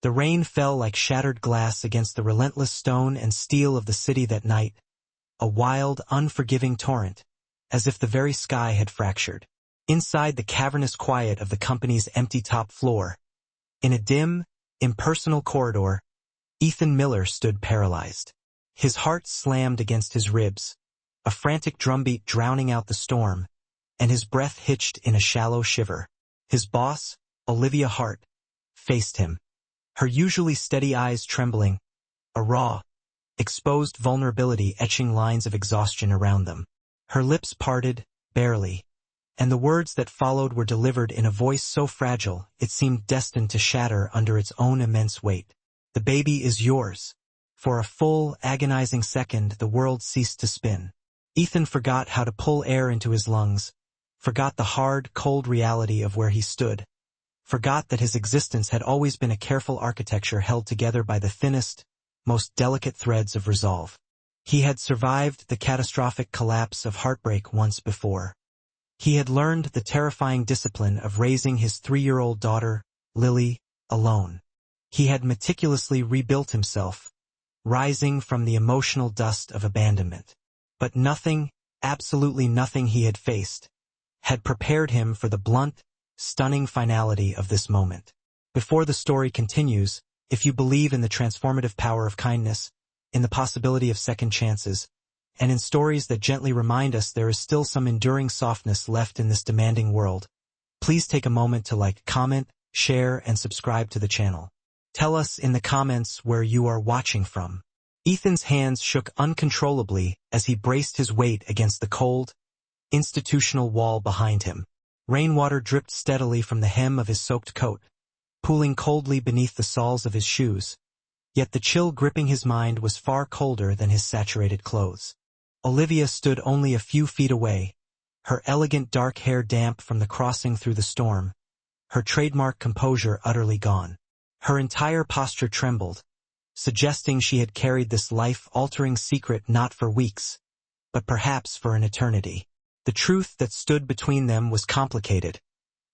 The rain fell like shattered glass against the relentless stone and steel of the city that night, a wild, unforgiving torrent, as if the very sky had fractured. Inside the cavernous quiet of the company's empty top floor, in a dim, impersonal corridor, Ethan Miller stood paralyzed. His heart slammed against his ribs, a frantic drumbeat drowning out the storm, and his breath hitched in a shallow shiver. His boss, Olivia Hart, faced him, her usually steady eyes trembling, a raw, exposed vulnerability etching lines of exhaustion around them. Her lips parted, barely, and the words that followed were delivered in a voice so fragile it seemed destined to shatter under its own immense weight. "The baby is yours." For a full, agonizing second, the world ceased to spin. Ethan forgot how to pull air into his lungs, forgot the hard, cold reality of where he stood, forgot that his existence had always been a careful architecture held together by the thinnest, most delicate threads of resolve. He had survived the catastrophic collapse of heartbreak once before. He had learned the terrifying discipline of raising his 3-year-old daughter, Lily, alone. He had meticulously rebuilt himself, rising from the emotional dust of abandonment. But nothing, absolutely nothing he had faced, had prepared him for the blunt, stunning finality of this moment. Before the story continues, if you believe in the transformative power of kindness, in the possibility of second chances, and in stories that gently remind us there is still some enduring softness left in this demanding world, please take a moment to like, comment, share, and subscribe to the channel. Tell us in the comments where you are watching from. Ethan's hands shook uncontrollably as he braced his weight against the cold, institutional wall behind him. Rainwater dripped steadily from the hem of his soaked coat, pooling coldly beneath the soles of his shoes, yet the chill gripping his mind was far colder than his saturated clothes. Olivia stood only a few feet away, her elegant dark hair damp from the crossing through the storm, her trademark composure utterly gone. Her entire posture trembled, suggesting she had carried this life-altering secret not for weeks, but perhaps for an eternity. The truth that stood between them was complicated,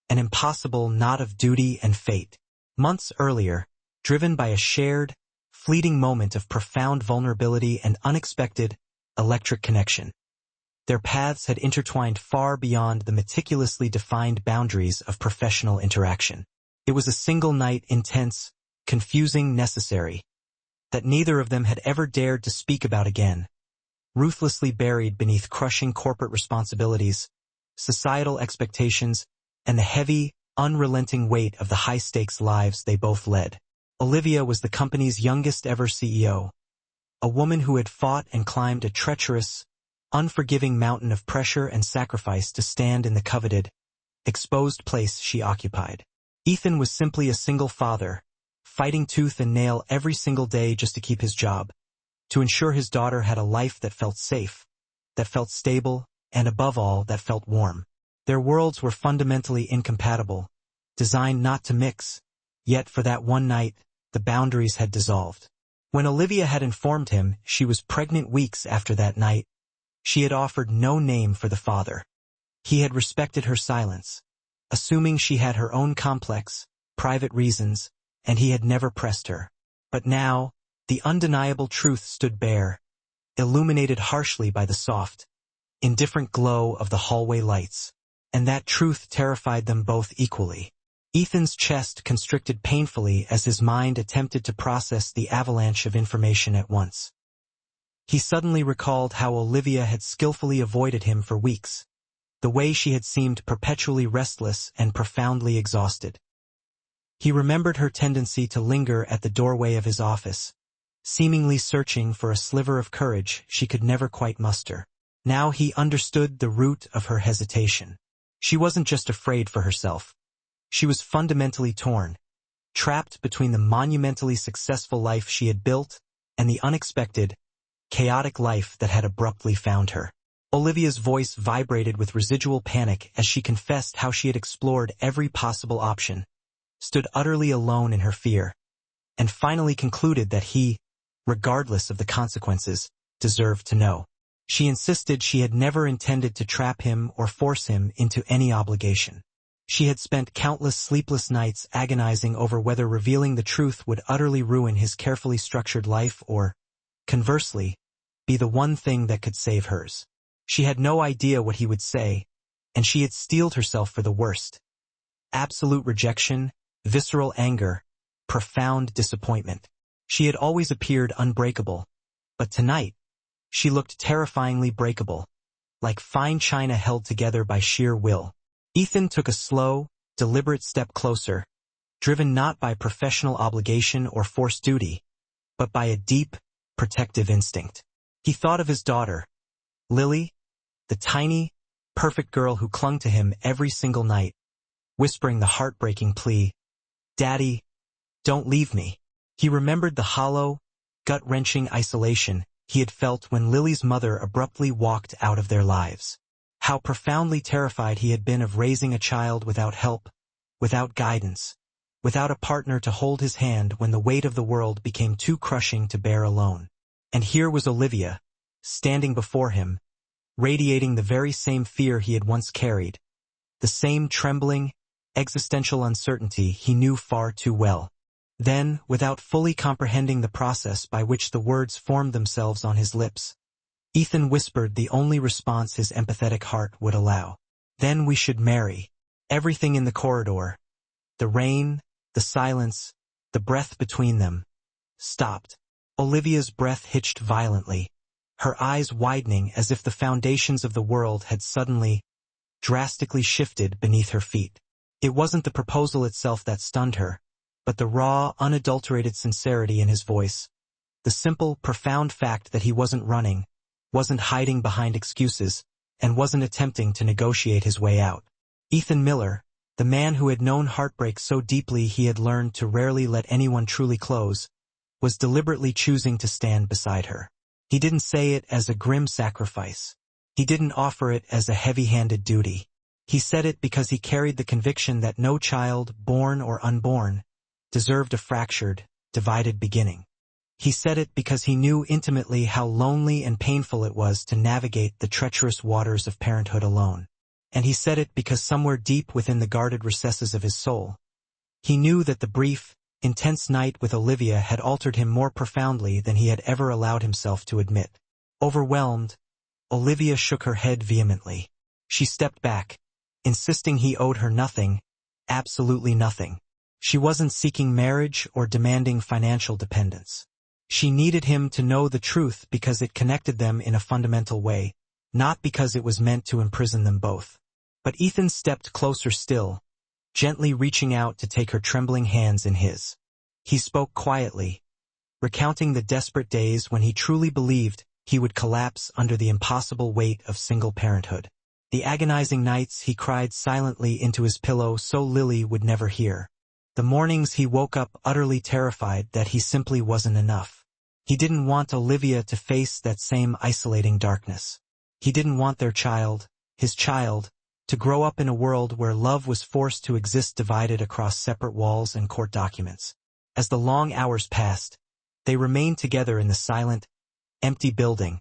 an impossible knot of duty and fate. Months earlier, driven by a shared, fleeting moment of profound vulnerability and unexpected, electric connection, their paths had intertwined far beyond the meticulously defined boundaries of professional interaction. It was a single night, intense, confusing, necessary, that neither of them had ever dared to speak about again, ruthlessly buried beneath crushing corporate responsibilities, societal expectations, and the heavy, unrelenting weight of the high-stakes lives they both led. Olivia was the company's youngest ever CEO, a woman who had fought and climbed a treacherous, unforgiving mountain of pressure and sacrifice to stand in the coveted, exposed place she occupied. Ethan was simply a single father, fighting tooth and nail every single day just to keep his job, to ensure his daughter had a life that felt safe, that felt stable, and above all, that felt warm. Their worlds were fundamentally incompatible, designed not to mix, yet for that one night, the boundaries had dissolved. When Olivia had informed him she was pregnant weeks after that night, she had offered no name for the father. He had respected her silence, assuming she had her own complex, private reasons, and he had never pressed her. But now, the undeniable truth stood bare, illuminated harshly by the soft, indifferent glow of the hallway lights, and that truth terrified them both equally. Ethan's chest constricted painfully as his mind attempted to process the avalanche of information at once. He suddenly recalled how Olivia had skillfully avoided him for weeks, the way she had seemed perpetually restless and profoundly exhausted. He remembered her tendency to linger at the doorway of his office, seemingly searching for a sliver of courage she could never quite muster. Now he understood the root of her hesitation. She wasn't just afraid for herself. She was fundamentally torn, trapped between the monumentally successful life she had built and the unexpected, chaotic life that had abruptly found her. Olivia's voice vibrated with residual panic as she confessed how she had explored every possible option, stood utterly alone in her fear, and finally concluded that he, regardless of the consequences, deserved to know. She insisted she had never intended to trap him or force him into any obligation. She had spent countless sleepless nights agonizing over whether revealing the truth would utterly ruin his carefully structured life or, conversely, be the one thing that could save hers. She had no idea what he would say, and she had steeled herself for the worst. Absolute rejection, visceral anger, profound disappointment. She had always appeared unbreakable, but tonight, she looked terrifyingly breakable, like fine china held together by sheer will. Ethan took a slow, deliberate step closer, driven not by professional obligation or forced duty, but by a deep, protective instinct. He thought of his daughter, Lily, the tiny, perfect girl who clung to him every single night, whispering the heartbreaking plea, "Daddy, don't leave me." He remembered the hollow, gut-wrenching isolation he had felt when Lily's mother abruptly walked out of their lives. How profoundly terrified he had been of raising a child without help, without guidance, without a partner to hold his hand when the weight of the world became too crushing to bear alone. And here was Olivia, standing before him, radiating the very same fear he had once carried, the same trembling, existential uncertainty he knew far too well. Then, without fully comprehending the process by which the words formed themselves on his lips, Ethan whispered the only response his empathetic heart would allow. "Then we should marry." Everything in the corridor, the rain, the silence, the breath between them, stopped. Olivia's breath hitched violently, her eyes widening as if the foundations of the world had suddenly, drastically shifted beneath her feet. It wasn't the proposal itself that stunned her, but the raw, unadulterated sincerity in his voice, the simple, profound fact that he wasn't running, wasn't hiding behind excuses, and wasn't attempting to negotiate his way out. Ethan Miller, the man who had known heartbreak so deeply he had learned to rarely let anyone truly close, was deliberately choosing to stand beside her. He didn't say it as a grim sacrifice. He didn't offer it as a heavy-handed duty. He said it because he carried the conviction that no child, born or unborn, deserved a fractured, divided beginning. He said it because he knew intimately how lonely and painful it was to navigate the treacherous waters of parenthood alone. And he said it because somewhere deep within the guarded recesses of his soul, he knew that the brief, intense night with Olivia had altered him more profoundly than he had ever allowed himself to admit. Overwhelmed, Olivia shook her head vehemently. She stepped back, insisting he owed her nothing, absolutely nothing. She wasn't seeking marriage or demanding financial dependence. She needed him to know the truth because it connected them in a fundamental way, not because it was meant to imprison them both. But Ethan stepped closer still, gently reaching out to take her trembling hands in his. He spoke quietly, recounting the desperate days when he truly believed he would collapse under the impossible weight of single parenthood. The agonizing nights he cried silently into his pillow so Lily would never hear. The mornings he woke up utterly terrified that he simply wasn't enough. He didn't want Olivia to face that same isolating darkness. He didn't want their child, his child, to grow up in a world where love was forced to exist divided across separate walls and court documents. As the long hours passed, they remained together in the silent, empty building,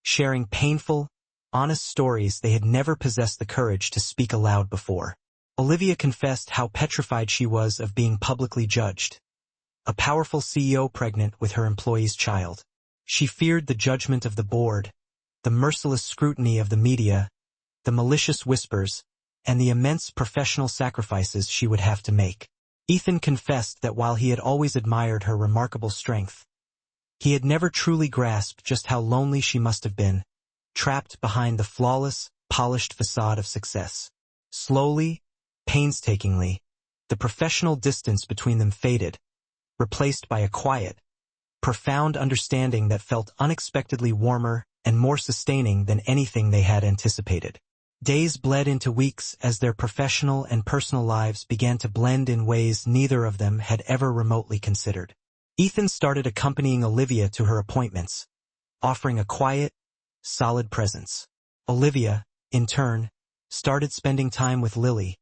sharing painful, honest stories they had never possessed the courage to speak aloud before. Olivia confessed how petrified she was of being publicly judged. A powerful CEO pregnant with her employee's child. She feared the judgment of the board, the merciless scrutiny of the media, the malicious whispers, and the immense professional sacrifices she would have to make. Ethan confessed that while he had always admired her remarkable strength, he had never truly grasped just how lonely she must have been, trapped behind the flawless, polished facade of success. Slowly, painstakingly, the professional distance between them faded, replaced by a quiet, profound understanding that felt unexpectedly warmer and more sustaining than anything they had anticipated. Days bled into weeks as their professional and personal lives began to blend in ways neither of them had ever remotely considered. Ethan started accompanying Olivia to her appointments, offering a quiet, solid presence. Olivia, in turn, started spending time with Lily,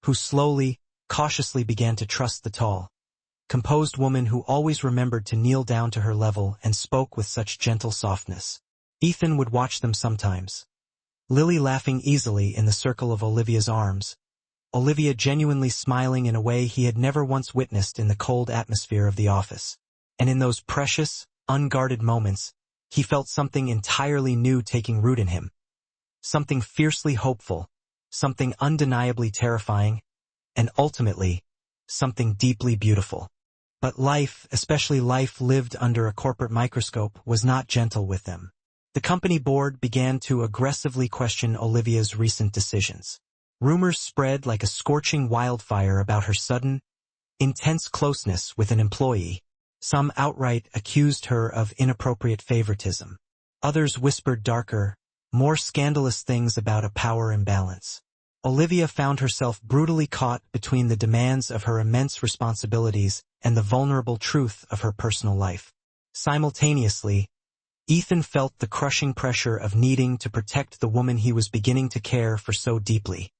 who slowly, cautiously began to trust the tall, composed woman who always remembered to kneel down to her level and spoke with such gentle softness. Ethan would watch them sometimes, Lily laughing easily in the circle of Olivia's arms, Olivia genuinely smiling in a way he had never once witnessed in the cold atmosphere of the office. And in those precious, unguarded moments, he felt something entirely new taking root in him. Something fiercely hopeful, something undeniably terrifying, and ultimately, something deeply beautiful. But life, especially life lived under a corporate microscope, was not gentle with them. The company board began to aggressively question Olivia's recent decisions. Rumors spread like a scorching wildfire about her sudden, intense closeness with an employee. Some outright accused her of inappropriate favoritism. Others whispered darker, more scandalous things about a power imbalance. Olivia found herself brutally caught between the demands of her immense responsibilities and the vulnerable truth of her personal life. Simultaneously, Ethan felt the crushing pressure of needing to protect the woman he was beginning to care for so deeply.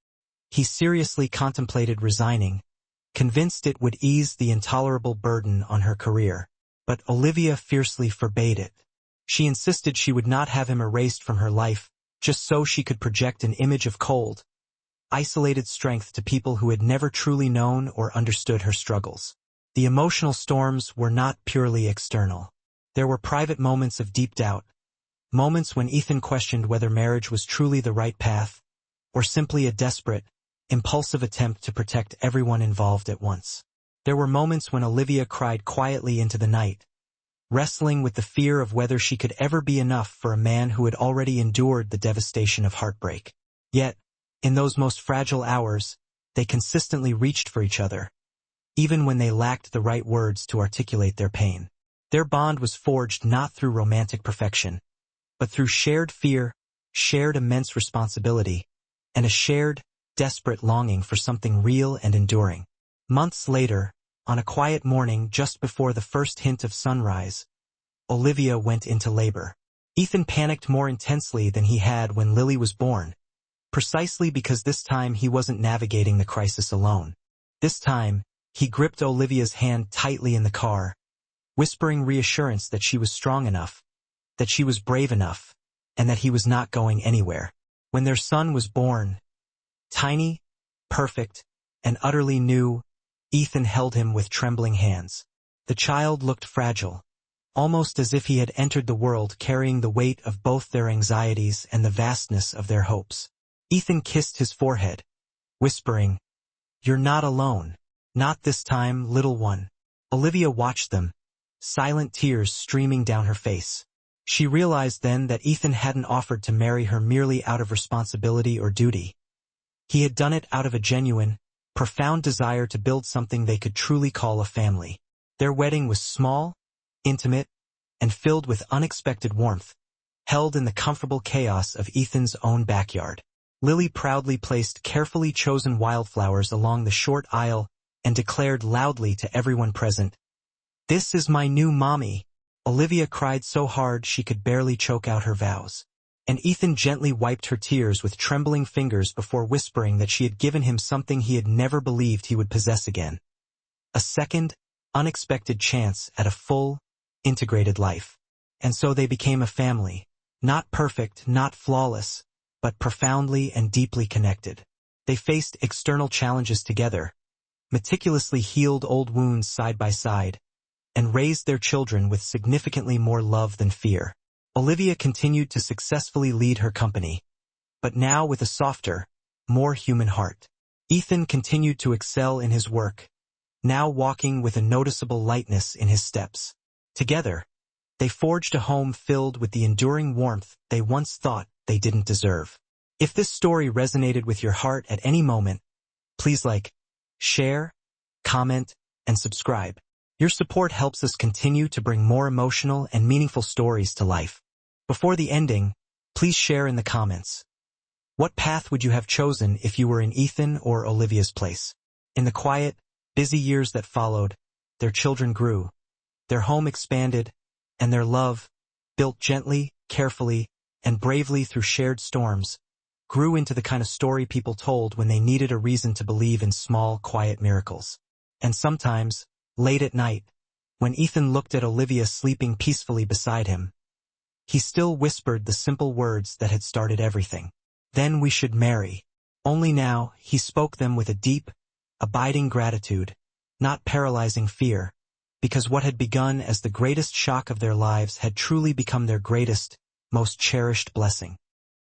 He seriously contemplated resigning, convinced it would ease the intolerable burden on her career. But Olivia fiercely forbade it. She insisted she would not have him erased from her life, just so she could project an image of cold, isolated strength to people who had never truly known or understood her struggles. The emotional storms were not purely external. There were private moments of deep doubt, moments when Ethan questioned whether marriage was truly the right path, or simply a desperate, impulsive attempt to protect everyone involved at once. There were moments when Olivia cried quietly into the night, wrestling with the fear of whether she could ever be enough for a man who had already endured the devastation of heartbreak. Yet, in those most fragile hours, they consistently reached for each other, even when they lacked the right words to articulate their pain. Their bond was forged not through romantic perfection, but through shared fear, shared immense responsibility, and a shared, desperate longing for something real and enduring. Months later, on a quiet morning just before the first hint of sunrise, Olivia went into labor. Ethan panicked more intensely than he had when Lily was born, precisely because this time he wasn't navigating the crisis alone. This time, he gripped Olivia's hand tightly in the car, whispering reassurance that she was strong enough, that she was brave enough, and that he was not going anywhere. When their son was born, tiny, perfect, and utterly new, Ethan held him with trembling hands. The child looked fragile, almost as if he had entered the world carrying the weight of both their anxieties and the vastness of their hopes. Ethan kissed his forehead, whispering, "You're not alone. Not this time, little one." Olivia watched them, silent tears streaming down her face. She realized then that Ethan hadn't offered to marry her merely out of responsibility or duty. He had done it out of a genuine, profound desire to build something they could truly call a family. Their wedding was small, intimate, and filled with unexpected warmth, held in the comfortable chaos of Ethan's own backyard. Lily proudly placed carefully chosen wildflowers along the short aisle and declared loudly to everyone present, "This is my new mommy." Olivia cried so hard she could barely choke out her vows. And Ethan gently wiped her tears with trembling fingers before whispering that she had given him something he had never believed he would possess again. A second, unexpected chance at a full, integrated life. And so they became a family, not perfect, not flawless, but profoundly and deeply connected. They faced external challenges together, meticulously healed old wounds side by side, and raised their children with significantly more love than fear. Olivia continued to successfully lead her company, but now with a softer, more human heart. Ethan continued to excel in his work, now walking with a noticeable lightness in his steps. Together, they forged a home filled with the enduring warmth they once thought they didn't deserve. If this story resonated with your heart at any moment, please like, share, comment, and subscribe. Your support helps us continue to bring more emotional and meaningful stories to life. Before the ending, please share in the comments. What path would you have chosen if you were in Ethan or Olivia's place? In the quiet, busy years that followed, their children grew, their home expanded, and their love, built gently, carefully, and bravely through shared storms, grew into the kind of story people told when they needed a reason to believe in small, quiet miracles. And sometimes, late at night, when Ethan looked at Olivia sleeping peacefully beside him, he still whispered the simple words that had started everything. "Then we should marry." Only now, he spoke them with a deep, abiding gratitude, not paralyzing fear, because what had begun as the greatest shock of their lives had truly become their greatest, most cherished blessing.